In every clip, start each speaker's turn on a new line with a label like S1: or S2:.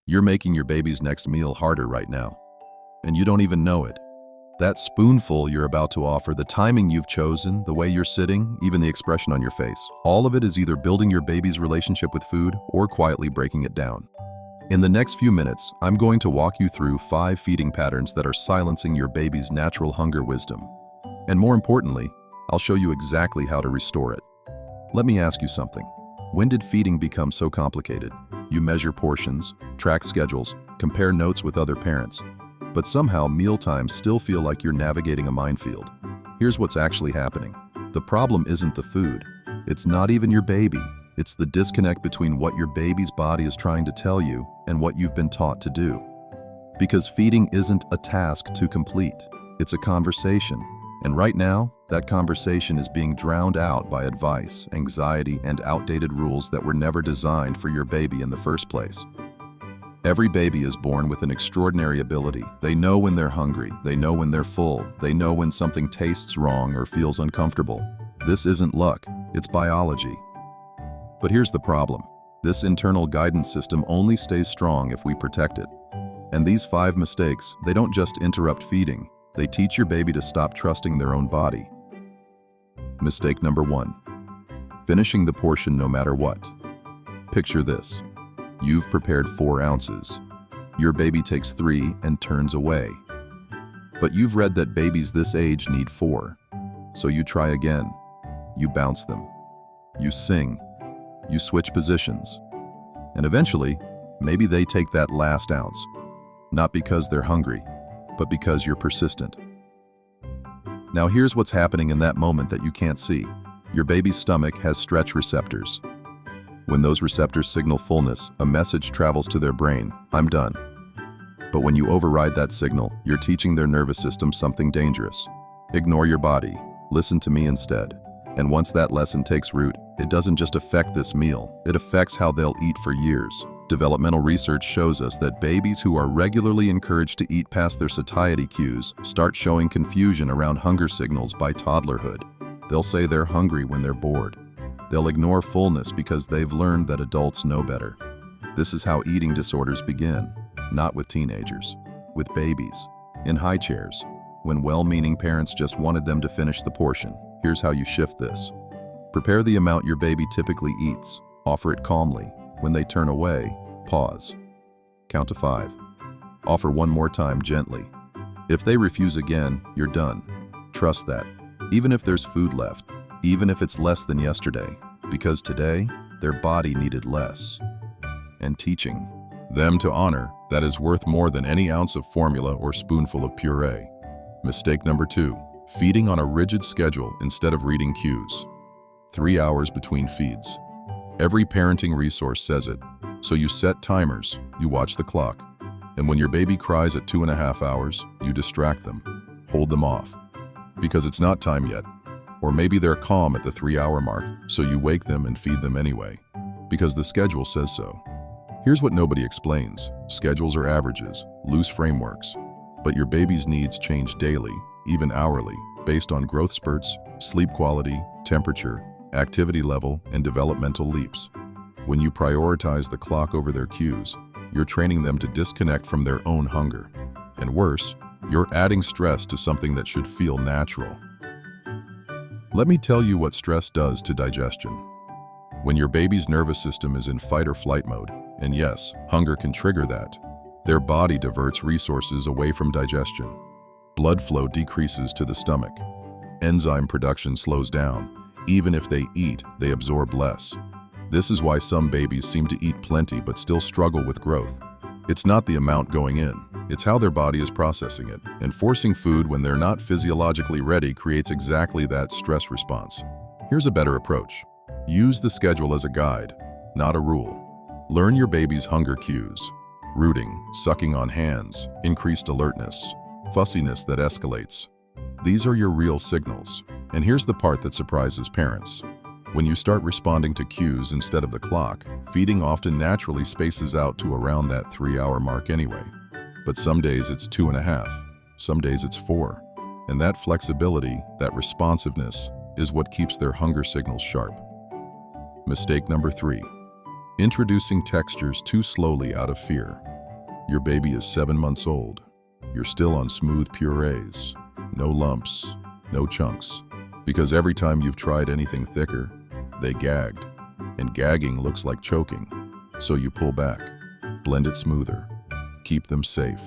S1: You're making your baby's next meal harder right now, and you don't even know it. That spoonful you're about to offer, the timing you've chosen, the way you're sitting, even the expression on your face, all of it is either building your baby's relationship with food or quietly breaking it down. In the next few minutes, I'm going to walk you through 5 feeding patterns that are silencing your baby's natural hunger wisdom. And more importantly, I'll show you exactly how to restore it. Let me ask you something. When did feeding become so complicated? You measure portions, track schedules, compare notes with other parents, but somehow mealtimes still feel like you're navigating a minefield. Here's what's actually happening. The problem isn't the food. It's not even your baby. It's the disconnect between what your baby's body is trying to tell you and what you've been taught to do. Because feeding isn't a task to complete. It's a conversation. And right now, that conversation is being drowned out by advice, anxiety, and outdated rules that were never designed for your baby in the first place. Every baby is born with an extraordinary ability. They know when they're hungry, they know when they're full, they know when something tastes wrong or feels uncomfortable. This isn't luck, it's biology. But here's the problem. This internal guidance system only stays strong if we protect it. And these 5 mistakes, they don't just interrupt feeding, they teach your baby to stop trusting their own body. Mistake number 1. Finishing the portion no matter what. Picture this. You've prepared 4 ounces. Your baby takes 3 and turns away. But you've read that babies this age need 4. So you try again. You bounce them. You sing. You switch positions. And eventually, maybe they take that last ounce. Not because they're hungry, but because you're persistent. Now here's what's happening in that moment that you can't see. Your baby's stomach has stretch receptors. When those receptors signal fullness, a message travels to their brain, I'm done. But when you override that signal, you're teaching their nervous system something dangerous. Ignore your body, listen to me instead. And once that lesson takes root, it doesn't just affect this meal, it affects how they'll eat for years. Developmental research shows us that babies who are regularly encouraged to eat past their satiety cues start showing confusion around hunger signals by toddlerhood. They'll say they're hungry when they're bored. They'll ignore fullness because they've learned that adults know better. This is how eating disorders begin, not with teenagers, with babies, in high chairs, when well-meaning parents just wanted them to finish the portion. Here's how you shift this. Prepare the amount your baby typically eats. Offer it calmly. When they turn away, pause. Count to 5. Offer one more time gently. If they refuse again, you're done. Trust that. Even if there's food left, even if it's less than yesterday, because today, their body needed less. And teaching them to honor that is worth more than any ounce of formula or spoonful of puree. Mistake number 2, feeding on a rigid schedule instead of reading cues. 3 hours between feeds. Every parenting resource says it, so you set timers, you watch the clock, and when your baby cries at 2.5 hours, you distract them, hold them off, because it's not time yet. Or maybe they're calm at the 3-hour mark, so you wake them and feed them anyway, because the schedule says so. Here's what nobody explains. Schedules are averages, loose frameworks, but your baby's needs change daily, even hourly, based on growth spurts, sleep quality, temperature, activity level, and developmental leaps. When you prioritize the clock over their cues, you're training them to disconnect from their own hunger. And worse, you're adding stress to something that should feel natural. Let me tell you what stress does to digestion. When your baby's nervous system is in fight or flight mode, and yes, hunger can trigger that, their body diverts resources away from digestion. Blood flow decreases to the stomach. Enzyme production slows down. Even if they eat, they absorb less. This is why some babies seem to eat plenty but still struggle with growth. It's not the amount going in, it's how their body is processing it, and forcing food when they're not physiologically ready creates exactly that stress response. Here's a better approach. Use the schedule as a guide, not a rule. Learn your baby's hunger cues. Rooting, sucking on hands, increased alertness, fussiness that escalates. These are your real signals. And here's the part that surprises parents. When you start responding to cues instead of the clock, feeding often naturally spaces out to around that 3-hour mark anyway. But some days it's 2.5, some days it's 4. And that flexibility, that responsiveness, is what keeps their hunger signals sharp. Mistake number 3. Introducing textures too slowly out of fear. Your baby is 7 months old. You're still on smooth purees. No lumps, no chunks. Because every time you've tried anything thicker, they gagged. And gagging looks like choking. So you pull back, blend it smoother, keep them safe.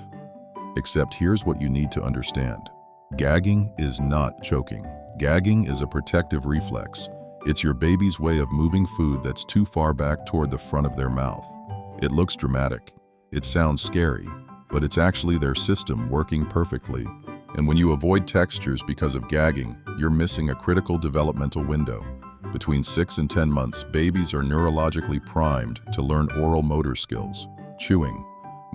S1: Except here's what you need to understand. Gagging is not choking. Gagging is a protective reflex. It's your baby's way of moving food that's too far back toward the front of their mouth. It looks dramatic. It sounds scary, but it's actually their system working perfectly. And when you avoid textures because of gagging, you're missing a critical developmental window. Between 6 and 10 months, babies are neurologically primed to learn oral motor skills, chewing,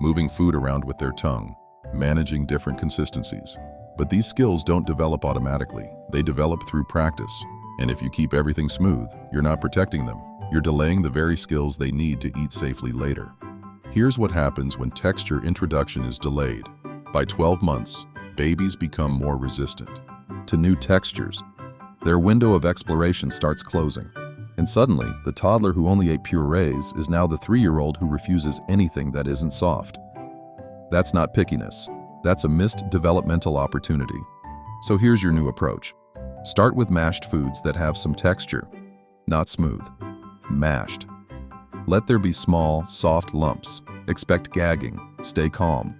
S1: moving food around with their tongue, managing different consistencies. But these skills don't develop automatically. They develop through practice. And if you keep everything smooth, you're not protecting them. You're delaying the very skills they need to eat safely later. Here's what happens when texture introduction is delayed. By 12 months, babies become more resistant to new textures. Their window of exploration starts closing. And suddenly, the toddler who only ate purees is now the 3-year-old who refuses anything that isn't soft. That's not pickiness. That's a missed developmental opportunity. So here's your new approach. Start with mashed foods that have some texture, not smooth. Mashed. Let there be small, soft lumps. Expect gagging. Stay calm.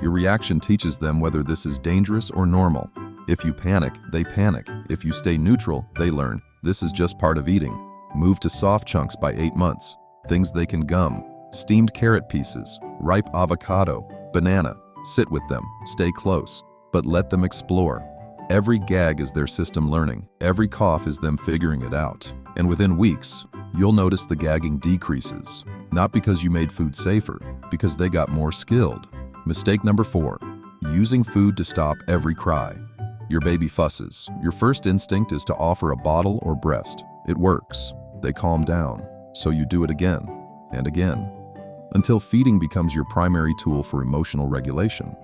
S1: Your reaction teaches them whether this is dangerous or normal. If you panic, they panic. If you stay neutral, they learn this is just part of eating. Move to soft chunks by 8 months. Things they can gum. Steamed carrot pieces, ripe avocado, banana. Sit with them. Stay close. But let them explore. Every gag is their system learning. Every cough is them figuring it out. And within weeks, you'll notice the gagging decreases. Not because you made food safer, because they got more skilled. Mistake number 4, using food to stop every cry. Your baby fusses. Your first instinct is to offer a bottle or breast. It works. They calm down. So you do it again and again, until feeding becomes your primary tool for emotional regulation.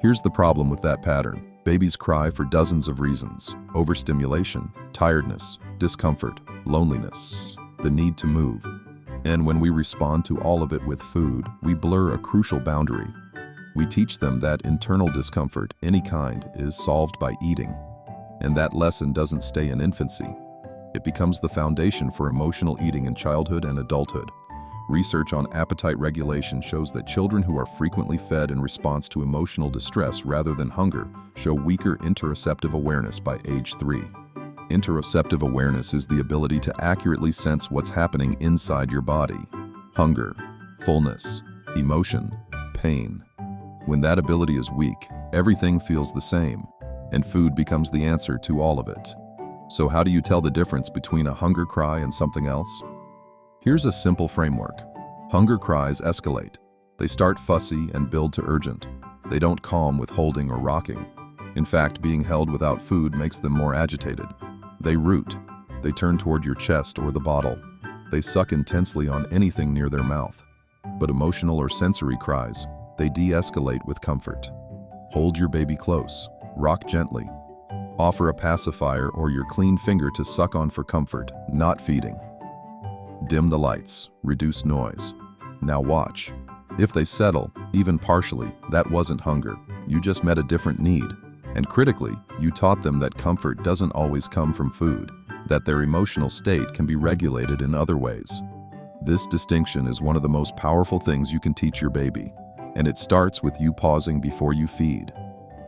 S1: Here's the problem with that pattern. Babies cry for dozens of reasons: overstimulation, tiredness, discomfort, loneliness, the need to move. And when we respond to all of it with food, we blur a crucial boundary. We teach them that internal discomfort, any kind, is solved by eating. And that lesson doesn't stay in infancy. It becomes the foundation for emotional eating in childhood and adulthood. Research on appetite regulation shows that children who are frequently fed in response to emotional distress rather than hunger show weaker interoceptive awareness by age 3. Interoceptive awareness is the ability to accurately sense what's happening inside your body: hunger, fullness, emotion, pain. When that ability is weak, everything feels the same, and food becomes the answer to all of it. So how do you tell the difference between a hunger cry and something else? Here's a simple framework. Hunger cries escalate. They start fussy and build to urgent. They don't calm with holding or rocking. In fact, being held without food makes them more agitated. They root. They turn toward your chest or the bottle. They suck intensely on anything near their mouth. But emotional or sensory cries, they de-escalate with comfort. Hold your baby close. Rock gently. Offer a pacifier or your clean finger to suck on for comfort, not feeding. Dim the lights. Reduce noise. Now watch. If they settle, even partially, that wasn't hunger. You just met a different need. And critically, you taught them that comfort doesn't always come from food, that their emotional state can be regulated in other ways. This distinction is one of the most powerful things you can teach your baby, and it starts with you pausing before you feed,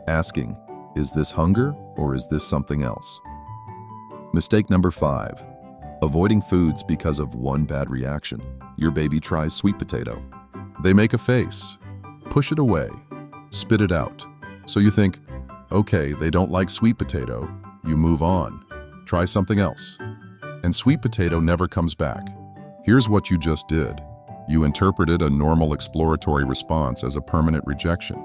S1: asking, is this hunger or is this something else? Mistake number 5, avoiding foods because of one bad reaction. Your baby tries sweet potato. They make a face, push it away, spit it out. So you think, okay, they don't like sweet potato. You move on. Try something else. And sweet potato never comes back. Here's what you just did. You interpreted a normal exploratory response as a permanent rejection.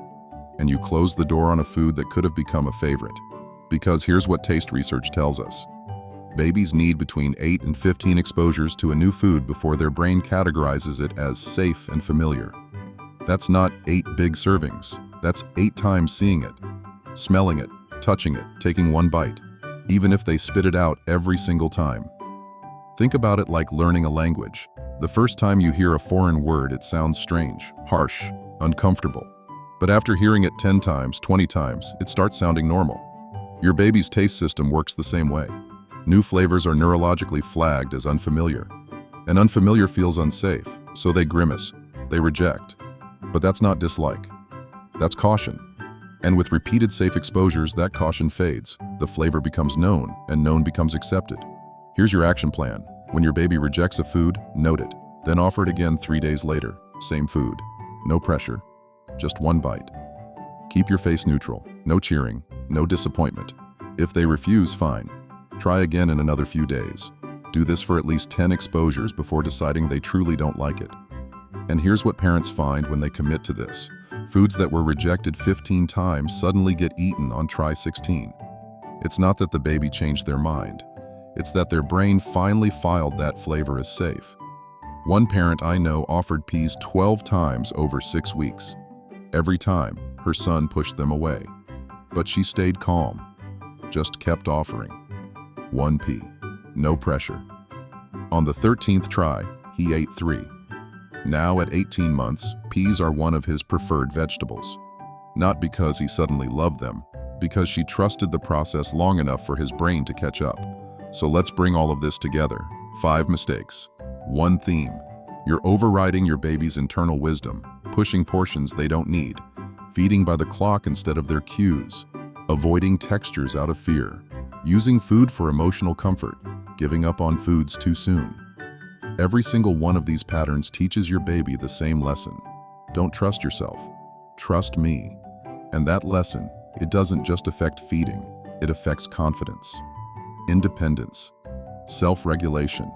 S1: And you closed the door on a food that could have become a favorite. Because here's what taste research tells us. Babies need between 8 and 15 exposures to a new food before their brain categorizes it as safe and familiar. That's not 8 big servings. That's 8 times seeing it, smelling it, touching it, taking one bite, even if they spit it out every single time. Think about it like learning a language. The first time you hear a foreign word, it sounds strange, harsh, uncomfortable. But after hearing it 10 times, 20 times, it starts sounding normal. Your baby's taste system works the same way. New flavors are neurologically flagged as unfamiliar. And unfamiliar feels unsafe, so they grimace, they reject. But that's not dislike. That's caution. And with repeated safe exposures, that caution fades. The flavor becomes known, and known becomes accepted. Here's your action plan. When your baby rejects a food, note it. Then offer it again 3 days later. Same food. No pressure. Just one bite. Keep your face neutral. No cheering. No disappointment. If they refuse, fine. Try again in another few days. Do this for at least 10 exposures before deciding they truly don't like it. And here's what parents find when they commit to this. Foods that were rejected 15 times suddenly get eaten on try 16. It's not that the baby changed their mind. It's that their brain finally filed that flavor as safe. One parent I know offered peas 12 times over 6 weeks. Every time, her son pushed them away. But she stayed calm, just kept offering. 1 pea, no pressure. On the 13th try, he ate 3. Now at 18 months, peas are one of his preferred vegetables. Not because he suddenly loved them, because she trusted the process long enough for his brain to catch up. So let's bring all of this together. 5 mistakes. 1 theme. You're overriding your baby's internal wisdom, pushing portions they don't need, feeding by the clock instead of their cues, avoiding textures out of fear, using food for emotional comfort, giving up on foods too soon. Every single one of these patterns teaches your baby the same lesson. Don't trust yourself. Trust me. And that lesson, it doesn't just affect feeding, it affects confidence, independence, self-regulation.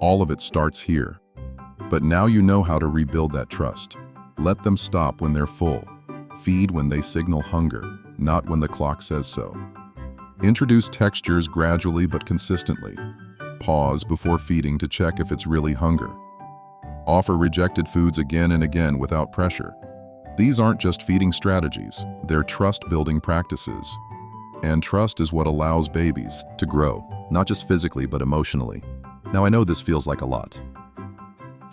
S1: All of it starts here. But now you know how to rebuild that trust. Let them stop when they're full. Feed when they signal hunger, not when the clock says so. Introduce textures gradually but consistently. Pause before feeding to check if it's really hunger. Offer rejected foods again and again without pressure. These aren't just feeding strategies, they're trust-building practices. And trust is what allows babies to grow, not just physically but emotionally. Now I know this feels like a lot.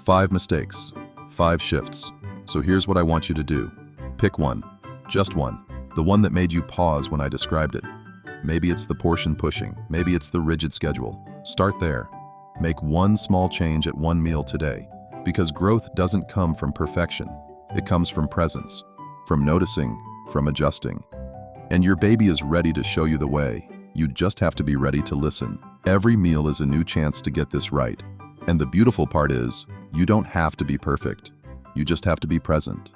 S1: 5 mistakes, 5 shifts. So here's what I want you to do. Pick one, just one, the one that made you pause when I described it. Maybe it's the portion pushing, maybe it's the rigid schedule. Start there. Make one small change at one meal today, because growth doesn't come from perfection. It comes from presence, from noticing, from adjusting. And your baby is ready to show you the way. You just have to be ready to listen. Every meal is a new chance to get this right. And the beautiful part is, you don't have to be perfect. You just have to be present.